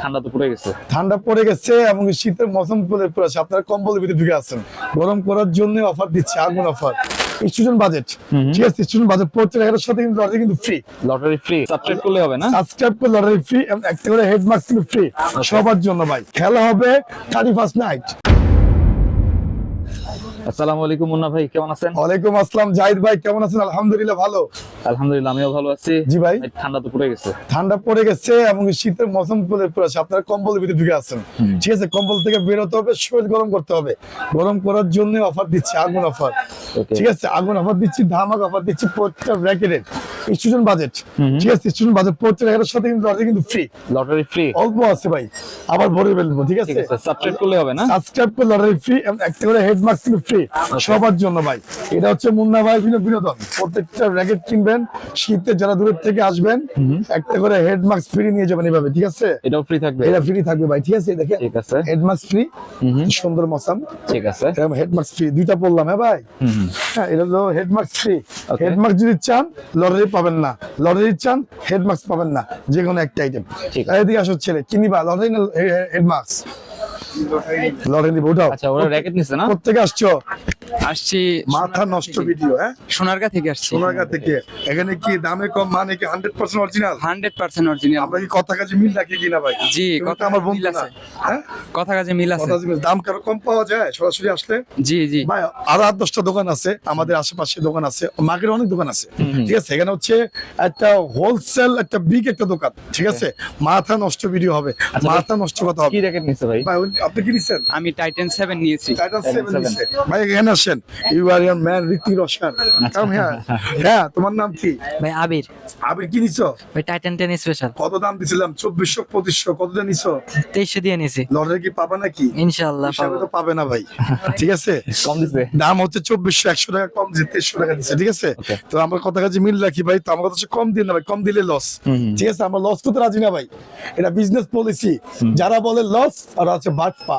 ঠান্ডা তো পড়ে গেছে। ঠান্ডা পড়ে গেছে এবং শীতের মৌসুম চলে পড়েছে। আপনারা কম্বলের ভিতরে ঢুকে আছেন, গরম করার জন্য অফার দিচ্ছে, আগুন অফার। স্টুডেন্ট বাজেট, ঠিক আছে, স্টুডেন্ট বাজেট 75,000 সাথে কিন্তু লটারি কিন্তু ফ্রি। লটারি ফ্রি সাবস্ক্রাইব করলে হবে না? সাবস্ক্রাইব করে লটারি ফ্রি, একটা করে হেড মাস্ক কিন্তু ফ্রি সবার জন্য ভাই। খেলা হবে 31st নাইট। আসসালামু আলাইকুম মুন্না ভাই, কেমন আছেন? ওয়ালাইকুম আসসালাম জাহিদ ভাই, কেমন আছেন? আলহামদুলিল্লাহ ভালো। আলহামদুলিল্লাহ আমিও ভালো আছি। জি ভাই, ঠান্ডা তো পড়ে গেছে। ঠান্ডা পড়ে গেছে এবং শীতের মৌসুম চলে পড়েছে। আপনারা কম্বলের ভিতরে ঢুকে আছেন, ঠিক আছে, কম্বল থেকে বেরোতে হবে, শরীর গরম করতে হবে। গরম করার জন্য অফার দিচ্ছে, আগুন অফার, ঠিক আছে, আগুন অফার দিচ্ছি, ধামাক অফার দিচ্ছি। প্রত্যেকটা ব্র্যাকেটের স্টুডেন্ট বাজেট, ঠিক আছে, স্টুডেন্ট বাজেট 75,000 সাথে কিন্তু লটারি কিন্তু ফ্রি। লটারি ফ্রি অল্প আছে ভাই, আবার ভরে ফেলবো, ঠিক আছে। সাবস্ক্রাইব করলে হবে না? সাবস্ক্রাইব করে লটারি ফ্রি, একটা করে হেড মাস্ক কিন্তু ফ্রি সবার জন্য ভাই। এটা হচ্ছে মুন্না ভাই বিনোদন। প্রত্যেকটা র্যাকেট কিনবেন, শীতে যারা দূরের থেকে আসবেন একটা করে হেড মাস্ক ফ্রি নিয়ে যাবেন এভাবে, ঠিক আছে। এটাও ফ্রি থাকবে? এটা ফ্রি থাকবে ভাই, ঠিক আছে। দেখেন ঠিক আছে, হেড মাস্ক ফ্রি, সুন্দর মৌসুম, ঠিক আছে। হেড মাস্ক ফ্রি দুইটা পড়লাম। হ্যাঁ ভাই, হ্যাঁ, এটা হলো head mask free. Okay. Head mask যদি চান লটারি পাবেন না, লটারি চান হেড মাস্ক পাবেন না, যে কোনো একটা আইটেম। ঠিক এদিকে আসো ছেলে, কিনিবা লটারি না হেড মাস্ক? লটারি নিবো, ওঠাও। আচ্ছা, ওরা র্যাকেট নিছে না? কোত্থেকে আসছো? আসছি মাথা নষ্ট ভিডিও, হ্যাঁ, সোনারগাঁ থেকে আসছি। সোনারগাঁ থেকে। এখানে কি দামে কম, মানে কি 100% অরিজিনাল? 100% অরিজিনাল। আমরা কি কথা কাজে মিল রাখি কিনা ভাই? জি, তুমি তো কথা আমার মিল বন্ধু না, আছে। হ্যাঁ, কথা কাজে মিল আছে। কথা কাজে মিল। দাম কারো কম পাওয়া যায় সরাসরি আসলে? জি জি। ভাই আরো 8-10টা দোকান আছে, আমাদের আশেপাশে দোকান আছে, মার্কেটে অনেক দোকান আছে, ঠিক আছে। এখানে হচ্ছে একটা হোলসেল, একটা বিগ একটা দোকান, ঠিক আছে। মাথা নষ্ট ভিডিও হবে, মাথা নষ্ট কথা হবে। কি র্যাকেট নিছে ভাই? ভাই আপনি কি নিছেন? আমি টাইটান 7 নিয়েছি। টাইটান 7 নিছে ভাই। এখানে আসেন, you are your man Hrithik Roshan. Come here. হ্যাঁ, তোমার নাম কি? ভাই আবির। আবির, কি নিছো? ভাই টাইটান 10 স্পেশাল কত দাম দিছিলাম? 2400 2500 কত দিয়ে নিছো? 2300 দিয়ে নিয়েছি। লটারি কি পাবা নাকি? ইনশাআল্লাহ হিসাবে পাবো। তো পাবে না ভাই, ঠিক আছে। কম দিছে? দাম হচ্ছে 2400, 100 টাকা কম দিচ্ছে, 2300 টাকা দিচ্ছে, ঠিক আছে। তো আমরা কথা কাজে মিল রাখি ভাই। তো আমার কথা হচ্ছে কম দিন না ভাই, কম দিলে লস, ঠিক আছে। আমরা লস করতে রাজি না ভাই, এটা বিজনেস পলিসি। যারা বলে লস আর আছে বাট পা,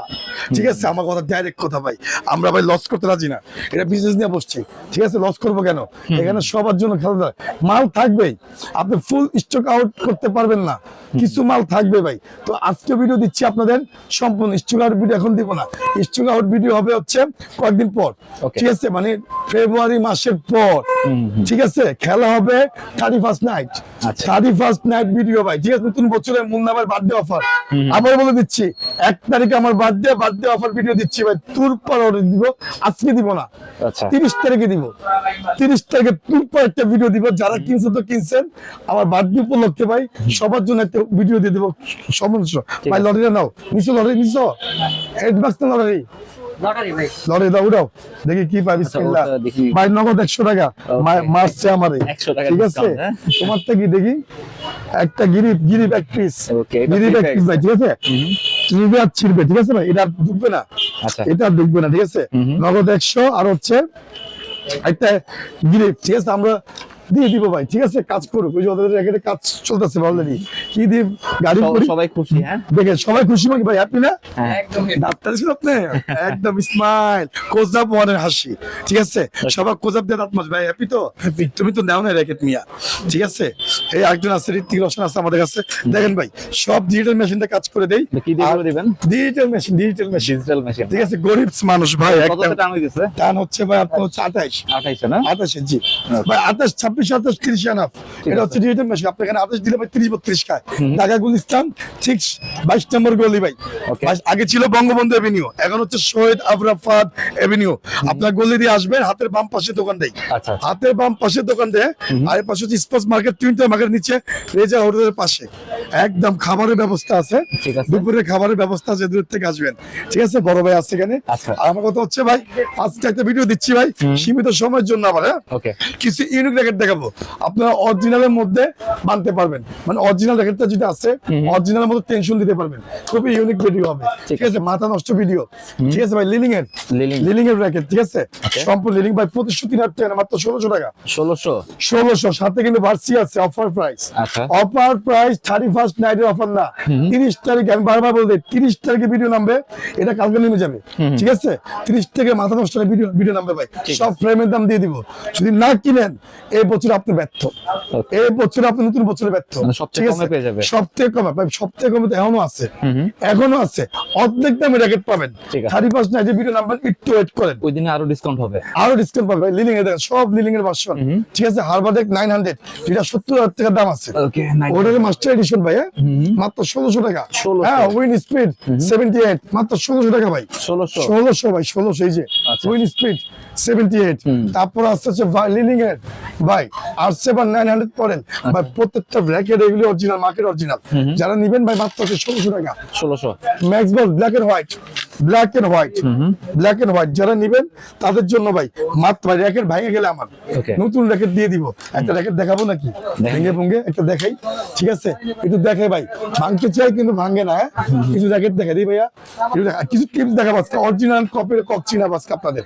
ঠিক আছে। আমার কথা ডাইরেক্ট কথা ভাই, আমরা ভাই লস করতে রাজি না, এটা বিজনেস নিয়ে বসছি, ঠিক আছে। লস করবো কেন? এখানে সবার জন্য খেলা, মাল থাকবেই, আপনি ফুল স্টক আউট করতে পারবেন না, কিছু মাল থাকবে ভাই। তো আজকে ভিডিও দিচ্ছি আপনাদের সম্পূর্ণ স্টক আউট ভিডিও এখন দিব না, স্টক আউট ভিডিও হবে হচ্ছে কয়েকদিন পর, ঠিক আছে, মানে ফেব্রুয়ারি মাসের পর, ঠিক আছে। খেলা হবে 31st night, 31st night video ভাই, ঠিক আছে। নতুন বছরের মুন্না ভাই বার্থডে অফার আবার বলে দিচ্ছি, 1 তারিখে আমার বার্থডে অফার ভিডিও দিচ্ছি ভাই। তুর পর দিব, আজকে দিব না, আচ্ছা 30 তারিখে দিব, 30 তারিখে তুর পর একটা ভিডিও দিব। যারা কিনছেন তো কিনছেন, আমার বার্থডে উপলক্ষে ভাই সবার জন্য একটা ভিডিও দিয়ে দেবো সমস্ত ভাই। লটারি নাও, নিছো লটারি নিছো? হেডমাক্স না লটারি? লটারি ভাই। লটারি দাও, উঠাও দেখি কি পাই। বিসমিল্লাহ ওটা দেখি। ভাই, নগদ 100 টাকা মারছে আমারে, 100 টাকা ঠিক আছে। discount, হ্যাঁ? তোমারটা কি দেখি? একটা গিরিব এক পিস, Okay, এটা গিরিব এক fix পিস ভাই, ঠিক আছে। চিরবে আর ছিড়বে, ঠিক আছে ভাই, এটা আর ঢুকবে না, আচ্ছা এটা আর ঢুকবে না, ঠিক আছে। নগদ 100 আর হচ্ছে একটা গিরিব, ঠিক আছে। আমরা দিয়ে দিব ভাই, ঠিক আছে। কাজ করুক, ওই যে ওদের র্যাকেটে কাজ চলতেছে অলরেডি। কি দিব গাড়ি করি, সবাই খুশি? হ্যাঁ দেখে সবাই খুশি নাকি ভাই? হ্যাপি না? একদম ডাক্তার ছিল আপনি, একদম স্মাইল, কোজাব মনের হাসি, ঠিক আছে। সবাই কোজাব দিয়ে দাঁত মাছ ভাই। হ্যাপি তো? হ্যাপি। তুমি তো নাও না র্যাকেট মিয়া, ঠিক আছে। এই একজন আছে, ঋতিক রোশন আছে আমাদের কাছে। দেখেন ভাই, সব ডিজিটাল মেশিনটা কাজ করে দেই। কি দিয়ে করে দিবেন? ডিজিটাল মেশিন, ডিজিটাল মেশিন, ঠিক আছে। গরিব মানুষ ভাই, কত একটা টাকা দিতেছে? টান হচ্ছে ভাই আপনার হচ্ছে 28 28 না? 28, জি ভাই। 28, 26, 28, 30 এনাফ। এটা হচ্ছে ডিজিটাল মেশিন। আপনি এখানে 28 দিলে ভাই 30-32 খায়। ঢাকা গুলিস্তান ঠিক 22 নম্বর গলি ভাই। আগে ছিল বঙ্গবন্ধু এভিনিউ, এখন হচ্ছে শহীদ আবরাফাত এভিনিউ। আপনার গলি দিয়ে আসবেন, হাতের বাম পাশে দোকান দেয়, আচ্ছা হাতের বাম পাশে দোকান দেয়। আর এর পাশে হচ্ছে স্পোর্টস মার্কেট, টুইন্টার মার্কেট নিচে রেজা হোটেলের পাশে একদম খাবারের ব্যবস্থা আছে, ঠিক আছে। দুপুরে খাবারের ব্যবস্থা আছে, দূর থেকে আসবেন, ঠিক আছে। বড় ভাই আছে এখানে। আচ্ছা। আর আমার কথা হচ্ছে ভাই, আজকে একটা ভিডিও দিচ্ছি ভাই, সীমিত সময়ের জন্য আবার, হ্যাঁ, ওকে কিছু ইউনিক র্যাকেট দেখাবো, আপনারা অরিজিনালের মধ্যে বানতে পারবেন, মানে অরিজিনাল র্যাকেটটা যেটা আছে অরিজিনালের মধ্যে টেনশন দিতে পারবেন। খুবই ইউনিক ভিডিও হবে, ঠিক আছে। মাথা নষ্ট ভিডিও, ঠিক আছে ভাই। লিলিং এর র্যাকেট, ঠিক আছে, সম্পূর্ণ লিলিং ভাই। প্রতিশ্রুতি নাট্য মাত্র 1600 টাকা। 1600 1600 সাথে কিন্তু ভার্সি আছে, অফার প্রাইস, আচ্ছা অফার প্রাইস 31st নাইটের অফার না, 30 তারিখে আমি বারবার বলতে 30 তারিখে ভিডিও নামবে, এটা কালকে নেমে যাবে, ঠিক আছে? 30 থেকে মাথা নষ্ট ভিডিও নামবে ভাই, সব ফ্রেমের দাম দিয়ে দিব। যদি না কিনেন এই বছর আপনি ব্যর্থ, এই বছর আপনি নতুন বছরে ব্যর্থ। মানে সবচেয়ে কমে পেয়ে যাবে। সবথেকে কমে ভাই, সবথেকে কমে তো এখনো আছে অর্ধেক দামে র্যাকেট পাবেন। ঠিক আছে। 31st নাইটে ভিডিও নাম্বার একটু ওয়েট করেন, ওই দিনে আরো ডিসকাউন্ট হবে। আরো ডিসকাউন্ট পাবে ভাই। লিলিং এর দেখেন, সব লিলিং এর ভার্সন, ঠিক আছে? হারবারডেক 900, যেটা 70,000 টাকা দাম আছে। ওকে, ওটার মাস্টার এডিশন ভাই, মাত্র 1600 টাকা। 1600 হ্যাঁ, উইন স্পিড 78 মাত্র 1600 টাকা ভাই। 1600 ভাই, 1600 এই যে উইন স্পিড 78। তারপর আসছে লিলিং এর ভাই R7 900 পড়েন ভাই, প্রত্যেকটা ব্র্যাকেট এগুলি অরিজিনাল, মার্কেট অরিজিনাল। যারা নিবেন ভাই মাত্র 1600 টাকা। 1600 max ball black and white, black and white যারা নিবেন তাদের জন্য ভাই মাত্র র্যাকেট ভেঙে গেলে আমার Okay. নতুন র্যাকেট দিয়ে দিব। একটা র্যাকেট দেখাবো নাকি? ভেঙে ভেঙে একটা দেখাই, ঠিক আছে? একটু দেখাই ভাই, ভাঙতে চাই কিন্তু ভাঙে না। কিছু র্যাকেট দেখা দিই ভাইয়া, কিছু টিপস দেখাবো আজকে, অরিজিনাল কপির কক চিনা আজকে আপনাদের,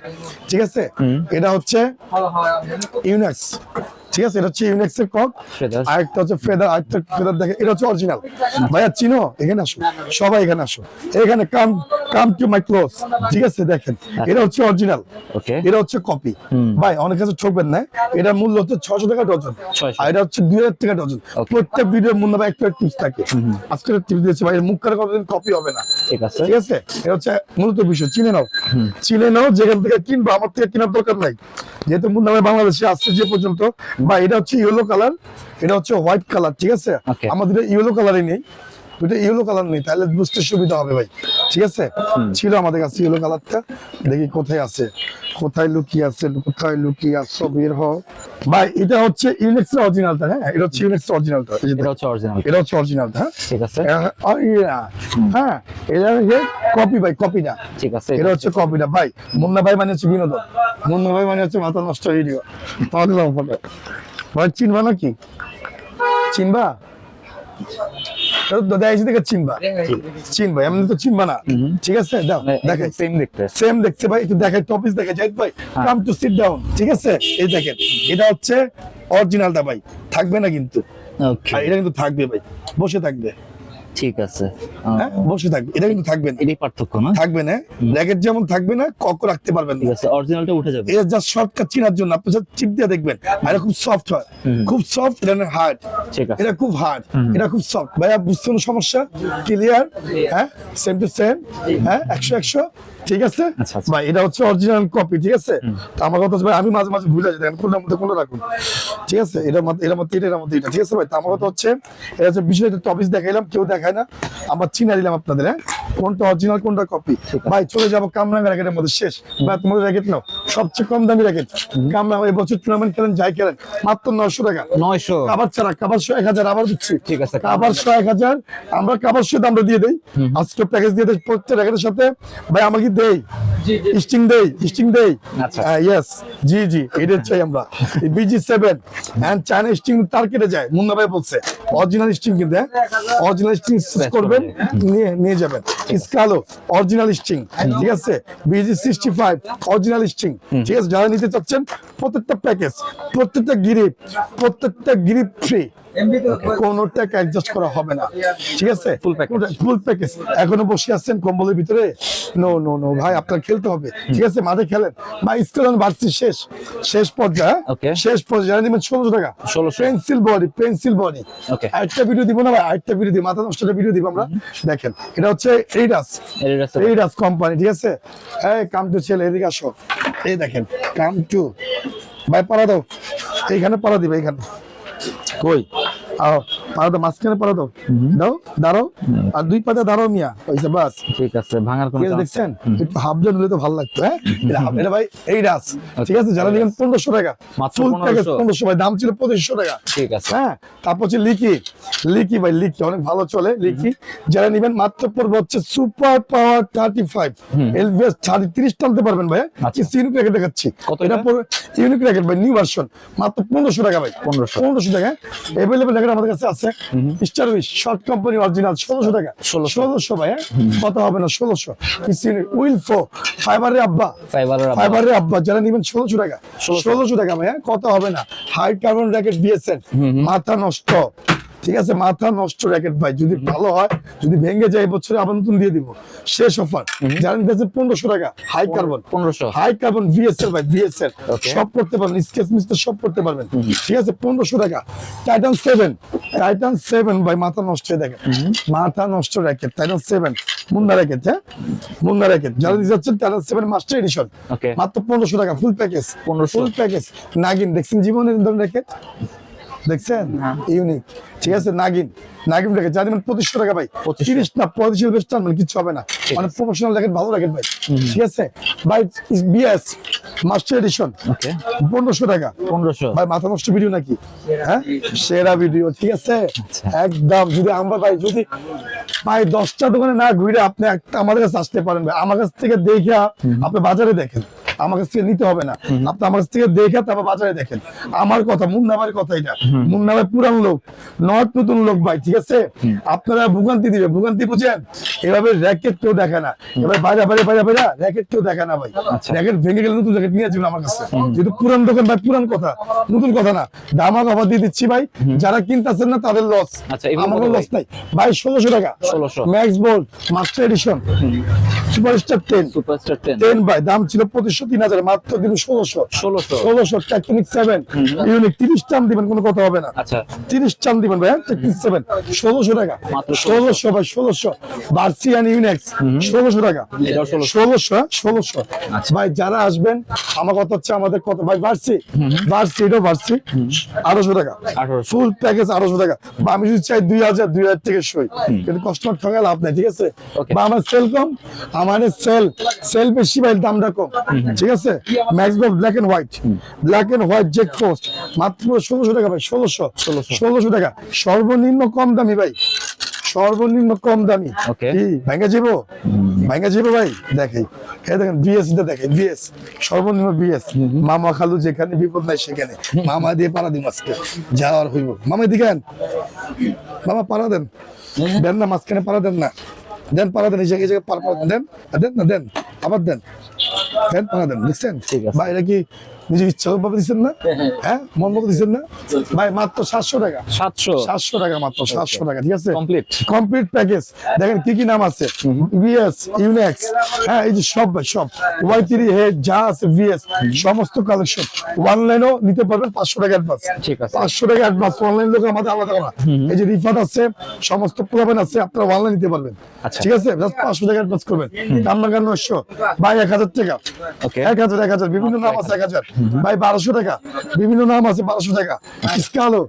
ঠিক আছে? এটা হচ্ছে ইউনিক্স, ঠিক আছে? এটা হচ্ছে ইউনিক্স এর কক, Feathers. আরেকটা হচ্ছে ফেদার, আরেকটা ফেদার দেখে, এটা হচ্ছে অরিজিনাল। ভাইয়া চিনো? এখানে আসো, সবাই এখানে আসো, এখানে কাম টু মাই ক্লোজ, ঠিক আছে? দেখেন এটা হচ্ছে অরিজিনাল, ওকে, এটা হচ্ছে কপি। ভাই অনেক কাছে ঠকবেন না, এটার মূল্য হচ্ছে 600 টাকা ডজন, 600 আর এটা হচ্ছে 2000 টাকা ডজন। প্রত্যেক ভিডিওর মূল্য ভাই একটা টিপস থাকে, আজকে টিপস দিয়েছে ভাই, মুখ কার কোনদিন কপি হবে না, ঠিক আছে। ঠিক আছে? এটা হচ্ছে মূলত বিষয়, চিনে নাও যেখান থেকে কিনবো, আমার থেকে কেনার দরকার নাই, যেহেতু মুন্নাভাই বাংলাদেশে আসছে যে পর্যন্ত। বা এটা হচ্ছে ইয়েলো কালার, এটা হচ্ছে হোয়াইট কালার, ঠিক আছে? Okay. আমাদের ইয়েলো কালারই নেই, দুটো ইয়েলো কালার নেই, তাহলে বুঝতে সুবিধা হবে ভাই, ঠিক আছে? ছিল আমাদের কাছে ইয়েলো কালারটা, দেখি কোথায় আছে, কোথায় লুকিয়ে আছে, কোথায় লুকিয়ে আসছো, বের হও ভাই। এটা হচ্ছে ইউনিক্স এর অরিজিনালটা, হ্যাঁ এটা হচ্ছে ইউনিক্স অরিজিনালটা, এটা হচ্ছে অরিজিনাল, এটা হচ্ছে অরিজিনালটা, হ্যাঁ ঠিক আছে, হ্যাঁ এটা কপি ভাই, কপিটা, ঠিক আছে। এটা হচ্ছে কপিটা ভাই। মুন্না ভাই মানে হচ্ছে বিনোদন, মুন্না ভাই মানে হচ্ছে মাথা নষ্ট ভিডিও। পাগলাম ফটো ভাই, চিনবা নাকি? চিনবা? চিনবা, এমনি তো চিনবা না, ঠিক আছে? দাও দেখাই, সেম দেখতে। সেম দেখতে ভাই, একটু দেখাই, টপিস দেখাই জাহিদ ভাই, কাম টু সিট ডাউন, ঠিক আছে? এই দেখেন, এটা হচ্ছে অরিজিনালটা ভাই, থাকবে না কিন্তু, ওকে, আর এটা কিন্তু থাকবে ভাই, বসে থাকবে, ঠিক আছে। হ্যাঁ বসে থাকবে, এটা কিন্তু থাকবে না, এটাই পার্থক্য না? থাকবে না, র্যাকেট যেমন থাকবে না, কক রাখতে পারবেন ঠিক না। আছে, অরিজিনালটা উঠে যাবে। এটা জাস্ট শর্টকাট চেনার জন্য, আপনি জাস্ট চিপ দিয়ে দেখবেন, আর এটা খুব সফট হয়, খুব সফট, এটা হার্ড, ঠিক আছে। এটা খুব হার্ড, এটা খুব সফট। ভাইয়া বুঝতে কোনো সমস্যা? ক্লিয়ার? হ্যাঁ, সেম টু সেম, হ্যাঁ 100, ঠিক আছে আচ্ছা, আচ্ছা। ভাই? এটা হচ্ছে অরিজিনাল কপি, ঠিক আছে? তো আমার কথা হচ্ছে ভাই, আমি মাঝে মাঝে ভুলে যাই, দেখেন কোনটার মধ্যে কোনটা রাখুন, ঠিক আছে? এটার মধ্যে এটার মধ্যে এটা, ঠিক আছে ভাই? তো আমার কথা হচ্ছে, এটা হচ্ছে বিষয়, টপিস দেখাইলাম, কেউ দেখায় না, আমার চিনা দিলাম আপনাদের, হ্যাঁ কোনটা অরিজিনাল কোনটা কপি। ভাই চলে যাবো কামরাঙ্গা র্যাকেটের মধ্যে, শেষ ভাই। তোমাদের র্যাকেট নাও, সবচেয়ে কম দামি র্যাকেট কামরাঙ্গা, এই বছর টুর্নামেন্ট খেলেন, যাই খেলেন, মাত্র 900 টাকা। 900 কাবার ছাড়া, কাবার 1000, আবার দিচ্ছি, ঠিক আছে। কাবার 1000, আমরা কাবার দাম আমরা দিয়ে দেই, আজকে প্যাকেজ দিয়ে দেই প্রত্যেক র্যাকেটের সাথে। ভাই আমাকে দেই স্টিং দেই, আচ্ছা। ইয়েস, জি এটা চাই আমরা। BG7 এন্ড চায়না স্টিং তার কেটে যায়, মুন্না ভাই বলছে অরিজিনাল স্টিং কিনতে, অরিজিনাল স্টিং করবেন, নিয়ে যাবেন। স্কালো অরিজিনাল স্টিং, ঠিক আছে? BG65 অরিজিনাল স্টিং, ঠিক আছে? যারা নিতে চাচ্ছেন, প্রত্যেকটা প্যাকেজ, প্রত্যেকটা গ্রিপ ফ্রি, কোন টাকা অ্যাডজাস্ট করা হবে না, ঠিক আছে? Full package. এখনো বসে আছেন কম্বলের ভিতরে? নো ভাই, আপনার খেলতে হবে, ঠিক আছে? মাঠে খেলেন ভাই, স্কেলন বাড়ছে, শেষ পর্যায়ে, শেষ পর্যায়ে যারা নেবেন 1600 টাকা। Pencil body. আরেকটা ভিডিও দিব না ভাই, আরেকটা ভিডিও দিব, মাথা নষ্ট ভিডিও দিব আমরা। দেখেন এটা হচ্ছে এইডাস কোম্পানি, ঠিক আছে? এই কাম টু ছেলে, এদিকে আসো, এই দেখেন কাম টু ভাই, পাড়া দাও, এইখানে পাড়া দিবে, এইখানে কই আও, পাড়া দাও, মাঝখানে পাড়া দাও, দাঁড়াও, আর দুই পাতা দাঁড়াও মিয়া, পয়সা বাস, ঠিক আছে। ভাঙার কোনো চান্স দেখছেন? একটু হাফ জন হলে তো ভালো লাগতো, হ্যাঁ? এটা ভাই এইডাস, ঠিক আছে? যারা নিবেন 1500 টাকা, মাত্র ফুল প্যাকেজ 1500 1500 ভাই, দাম ছিল 2500 টাকা, ঠিক আছে। হ্যাঁ। তারপর হচ্ছে লিকি ভাই, লিকি অনেক ভালো চলে, লিকি যারা নিবেন মাত্র পড়বে হচ্ছে সুপার পাওয়ার 35 এলভিএস 30 টানতে পারবেন ভাই, ইউনিক র্যাকেট দেখাচ্ছি, এটা পড়বে ইউনিক র্যাকেট ভাই, নিউ ভার্সন, মাত্র 1500 টাকা ভাই, 1500 টাকা। এভেলেবল র্যাকেট আমাদের কাছে আছে, star wish short company original 1600 টাকা, 1600 ভাই, কত হবে না? 1600। উইলফো ফাইবারের আব্বা যারা নিবেন 1600 টাকা, 1600 টাকা ভাই, কত হবে না? হাই কার্বন র্যাকেট দিয়েছেন, মাথা নষ্ট, ঠিক আছে, মাথা নষ্ট র্যাকেট ভাই, যদি ভালো হয়, যদি ভেঙে যায় বছরে আবার নতুন দিয়ে দিব, শেষ অফার। যারা নিতেছে 1500 টাকা, high carbon, 1500 high carbon VSL ভাই, ভিএসএল Okay. সব করতে পারবেন, স্কেচ মিস্টার সব করতে পারবেন, ঠিক আছে, 1500 টাকা। টাইটান 7, টাইটান 7 ভাই, মাথা নষ্ট হয়ে দেখেন, মাথা নষ্ট র্যাকেট, টাইটান 7 মুন্ডা র্যাকেট, হ্যাঁ মুন্ডা র্যাকেট, যারা নিতে যাচ্ছেন টাইটান 7 মাস্টার এডিশন, ওকে মাত্র 1500 টাকা, ফুল প্যাকেজ, 1500 ফুল প্যাকেজ। নাগিন দেখছেন জীবনে এরকম র্যাকেট দেখছেন, ইউনিক, ঠিক আছে, নাগিন, নাগিন র্যাকেট যা দিবেন 2500 টাকা ভাই, 30 না 35 বেস্ট মানে কিছু হবে না, মানে প্রফেশনাল র্যাকেট, ভালো র্যাকেট ভাই, ঠিক আছে ভাই। বিএস মাস্টার এডিশন ওকে 1500 টাকা 1500 ভাই, মাথা নষ্ট ভিডিও নাকি, হ্যাঁ সেরা ভিডিও, ঠিক আছে একদম। যদি আমরা ভাই যদি ভাই 10টা দোকানে না ঘুরে আপনি একটা আমাদের কাছে আসতে পারেন ভাই, আমার কাছ থেকে দেখে আপনি বাজারে দেখেন, আমার কাছ থেকে নিতে হবে না, আপনি আমার কাছ থেকে দেখে তারপর বাজারে দেখেন। আমার কথা, মুন্না ভাইয়ের কথা এটা, মুন্না ভাই পুরান লোক, নট নতুন লোক ভাই, ঠিক আছে। আপনারা ভোগান্তি দিবে, ভোগান্তি বুঝেন, এভাবে র্যাকেট কেউ দেখে না, এবার বাইরে বাইরে বাইরে বাইরে র্যাকেট কেউ দেখে না ভাই, র্যাকেট ভেঙে গেলে নতুন র্যাকেট নিয়ে যাবেন আমার কাছে, যেহেতু পুরান দোকান ভাই, পুরান কথা, নতুন কথা না, দামাক অফার দিয়ে দিচ্ছি ভাই, যারা কিনতেছেন না তাদের লস, আচ্ছা, এগুলো আমার কত লস নাই ভাই। 1600 টাকা 1600 max bolt master edition superstar 10, superstar 10 10 ভাই, দাম ছিল 2500 3000, মাত্র দিন 1600 টেকনিক 7 ইউনিক, 30 টান দিবেন, কোনো কথা হবে না, আচ্ছা 30 টান দিবেন ভাই, টেকনিক 7 1600 টাকা, মাত্র 1600 ভাই, 1600 বার্সিয়ান ইউনিক্স 1600 টাকা, এটাও 1600 ভাই। যারা আসবেন, আমার কথা হচ্ছে, আমাদের কথা ভাই, বার্সি এটাও বার্সি 1800 টাকা, 1800 ফুল প্যাকেজ 1800 টাকা। বা আমি যদি চাই 2000 থেকে সই, কিন্তু কাস্টমার ঠকা লাভ নাই, ঠিক আছে। Okay. বা আমার সেল কম, আমার সেল বেশি ভাই, দামটা কম, ঠিক আছে। Max ball black and white জেক ফোস্ট মাত্র 1600 টাকা ভাই, 1600 টাকা, সর্বনিম্ন কম দামি ভাই, সর্বনিম্ন কম দামি। Okay. কি ভাঙ্গা যাবো ভাই, দেখাই, এই দেখেন বিএস, দেখেন বিএস, সর্বনিম্ন বিএস, মামা খালু যেখানে বিপদ নাই সেখানে, মামা দিয়ে পাড়া দিন আজকে, যাওয়ার হইব, মামা দিকেন, মামা পাড়া দেন, দেন না মাঝখানে পাড়া দেন না, দেন পাড়া দেন, এই জায়গায় পাড়া দেন, দেন আবার দেন পাড়া দেন, বুঝছেন ঠিক আছে। ভাই? এটা কি নিজের ইচ্ছা ভাবে দিচ্ছেন না, হ্যাঁ মন মতো দিচ্ছেন না ভাই, মাত্র 700 টাকা, 700 টাকা মাত্র, 700 টাকা, ঠিক আছে, কমপ্লিট প্যাকেজ। দেখেন কি কি নাম আছে, ভিএস ইউনিক্স, হ্যাঁ এই যে সব ভাই, সব Y3 হেড যা আছে ভিএস, সমস্ত কালেকশন, অনলাইনেও নিতে পারবেন, 500 টাকা অ্যাডভান্স, ঠিক আছে 500 টাকা অ্যাডভান্স, অনলাইন লোক আমাদের আলাদা করা, এই যে রিফান্ড আছে, সমস্ত প্রোগ্রাম আছে, আপনারা অনলাইন নিতে পারবেন, আচ্ছা। ঠিক আছে, জাস্ট 500 টাকা অ্যাডভান্স করবেন, দাম 900 ভাই, 1000 টাকা, ওকে 1000 বিভিন্ন নাম আছে, 1000 ভাই, 1200 টাকা, বিভিন্ন নাম আছে, 1200 টাকা, স্কালো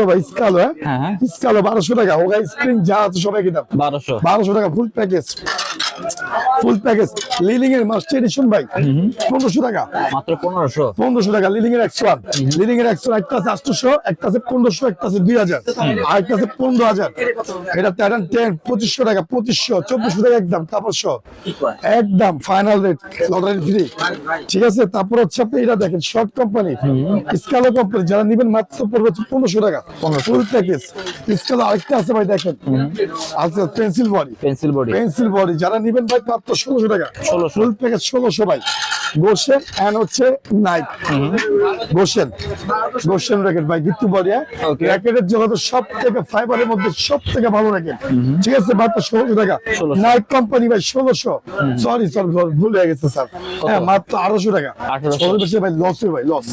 ভাই, স্কালো, হ্যাঁ। স্কালো 1200 টাকা, ওগা স্প্রিং যা আছে সবাই কি দাম, 1200 টাকা, ফুল প্যাকেজ, লিলিং এর মাস্টার এডিশন ভাই, 1500 টাকা, মাত্র 1500 টাকা, লিলিং এর X1, একটা আছে 800, একটা আছে 1500, একটা আছে 2000, আর একটা আছে 15000, এটা টাইটান 10 2500 টাকা, 2500 2400 টাকা একদম, তারপর একদম ফাইনাল রেট, লটারি ফ্রি, ঠিক আছে। তারপর হচ্ছে আপনি এটা দেখেন, শর্ট কোম্পানি, স্কালো কোম্পানি, যারা নিবেন মাত্র পড়বে 1500 টাকা, ফুল প্যাকেজ। স্কালো আরেকটা আছে ভাই, দেখেন আছে পেন্সিল বডি, যারা নিবেন ভাই মাত্র 1600 টাকা, ফুল প্যাকেজ 1600 ভাই। গোশেন এন্ড হচ্ছে নাইট, গোশেন র্যাকেট ভাই, গিট্টু বডি, র্যাকেটের জগতে সব থেকে ফাইবারের মধ্যে সব থেকে ভালো র্যাকেট, ঠিক আছে, মাত্র 1600 টাকা, নাইট কোম্পানি ভাই 1600, সরি ভুল হয়ে গেছে স্যার, হ্যাঁ মাত্র 1800 টাকা, 1800 ভাই, লস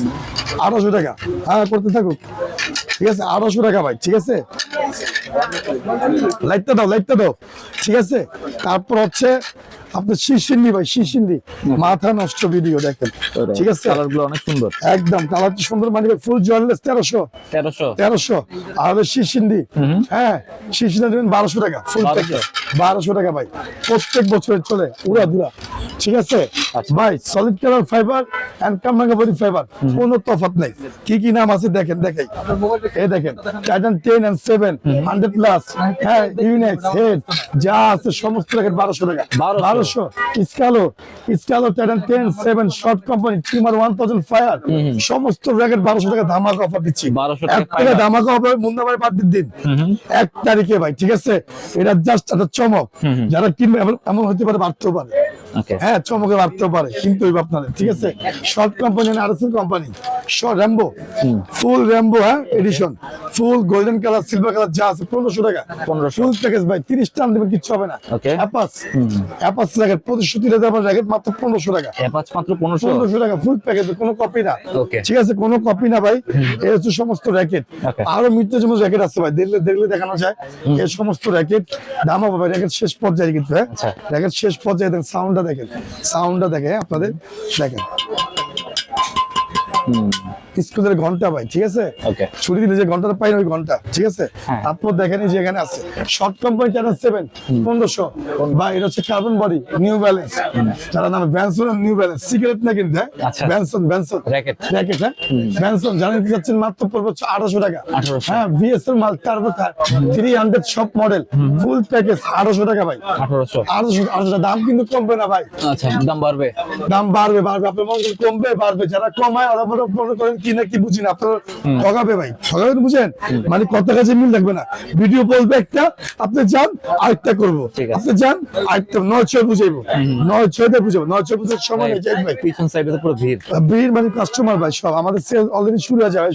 1800 টাকা, হ্যাঁ করতে থাকুক, ঠিক আছে, 1800 টাকা ভাই, ঠিক আছে, লাইটটা দাও, ঠিক আছে। তারপর হচ্ছে আপনার শিশিন্দি ভাই, মাথা নষ্ট ভিডিও দেখেন, ঠিক আছে, কালারগুলো অনেক সুন্দর, একদম কালার সুন্দর, মানে ফুল জয়েন্টলেস 1300, আর শিশিন্দি, হ্যাঁ শিশিন্দি দেবেন 1200 টাকা, ফুল প্যাকেজ 1200 টাকা ভাই, প্রত্যেক বছরের চলে উড়াধুরা, ঠিক আছে ভাই। সলিড কালার ফাইবার এন্ড কামরাঙ্গা বডি ফাইবার, কোনো তফাৎ নাই। কি নাম আছে দেখেন, দেখাই, এই দেখেন টাইটান 10 and 7 100 প্লাস, হ্যাঁ ইউনিক্স হেড যা আছে সমস্ত র্যাকেট 1200 টাকা, 1200 স্কালো টাইটান 10 7 শর্ট কোম্পানি টিমার 1000 ফায়ার, সমস্ত র্যাকেট 1200 টাকা ধামাকা অফার দিচ্ছি, 1200 এক টাকা ধামাকা অফার মুন্না ভাই বাদ দিন 1 তারিখে ভাই, ঠিক আছে। এটা জাস্ট একটা চমক, যারা কিনবে এমন হতে পারে, বাড়তেও পারে, Okay. হ্যাঁ চমকে বাড়তেও পারে কিন্তু ওই আপনাদের ঠিক আছে short company RSL company short Rambo full Rambo হ্যাঁ edition full golden colour silver colour যা আছে 1500 টাকা 1500 ফুল প্যাকেজ ভাই 30 টান দেবেন কিচ্ছু হবে না Okay. অ্যাপাস র্যাকেট 2530 টাকা র্যাকেট মাত্র 1500 টাকা অ্যাপাচ মাত্র 1500 1500 টাকা ফুল প্যাকেজ কোনো কপি না Okay. ঠিক আছে কোনো কপি না ভাই এই হচ্ছে সমস্ত র্যাকেট Okay. আরো মিড রেঞ্জের র্যাকেট আছে ভাই দেখলে দেখলে দেখানো যায় এই সমস্ত র্যাকেট দাম হবে র্যাকেট শেষ পর্যায়ে কিন্তু হ্যাঁ আচ্ছা। র্যাকেট শেষ পর্যায়ে দেখেন সাউন্ডটা দেখেন আপনাদের দেখেন স্কুলের ঘন্টা ভাই ঠিক আছে Okay. ছুটি দিলে যে ঘন্টাটা পাই না ওই ঘন্টা ঠিক আছে হ্যাঁ। তারপর দেখেন এই যে এখানে আছে শর্ট কোম্পানি চ্যানেল 7 1500 বা এটা হচ্ছে কার্বন বডি নিউ ব্যালেন্স যারা নামে ব্যানসন নিউ ব্যালেন্স সিগারেট না কিন্তু হ্যাঁ আচ্ছা। ব্যানসন Racket. র্যাকেট হ্যাঁ ব্যানসন জানেন কি যাচ্ছেন মাত্র পড়বে হচ্ছে 1800 টাকা 1800 হ্যাঁ বিএসএল মাল টার্বো 300 সব মডেল ফুল প্যাকেজ 1800 টাকা ভাই 1800 1800 দাম কিন্তু কমবে না ভাই আচ্ছা দাম বাড়বে দাম বাড়বে আপনার মনে করেন কমবে বাড়বে যারা কমায় ওরা মনে করেন কি না কি বুঝি না আপনার ঠগাবে ভাই ঠগাবেন বুঝেন মানে কত কাছে মিল লাগবে না ভিডিও বলবে একটা আপনি যান আরেকটা করবো ঠিক আছে। আপনি যান আরেকটা 9-6 বুঝাইবো 9-6 দিয়ে বুঝাবো 9-6 বুঝার সময় নেই যাই ভাই পিছন সাইডে তো পুরো ভিড় ভিড় মানে কাস্টমার ভাই সব আমাদের সেল অলরেডি শুরু হয়ে যায়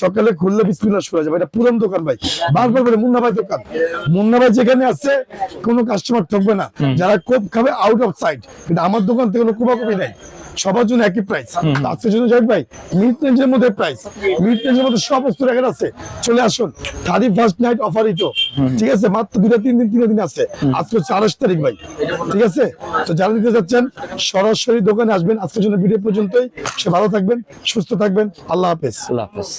সকালে খুললে বিসমিল্লাহ শুরু হয়ে যাবে এটা পুরান দোকান ভাই বারবার বলে মুন্না ভাই দোকান মুন্না ভাই যেখানে আছে কোনো কাস্টমার ঠকবে না যারা কোপ খাবে আউট অফ সাইড কিন্তু আমার দোকান থেকে কোনো কোপাকুপি নাই সবার জন্য একই প্রাইস আজকের জন্য যাই ভাই মিড রেঞ্জের মধ্যে প্রাইস মিড রেঞ্জের মধ্যে সব বস্তু রেখে আছে চলে আসুন 31st নাইট অফার ইতো ঠিক আছে মাত্র 2-3 দিন আছে আজকে 28 তারিখ ভাই ঠিক আছে তো যারা নিতে যাচ্ছেন সরাসরি দোকানে আসবেন আজকের জন্য ভিডিও পর্যন্তই সে ভালো থাকবেন সুস্থ থাকবেন আল্লাহ হাফেজ আল্লাহ হাফেজ।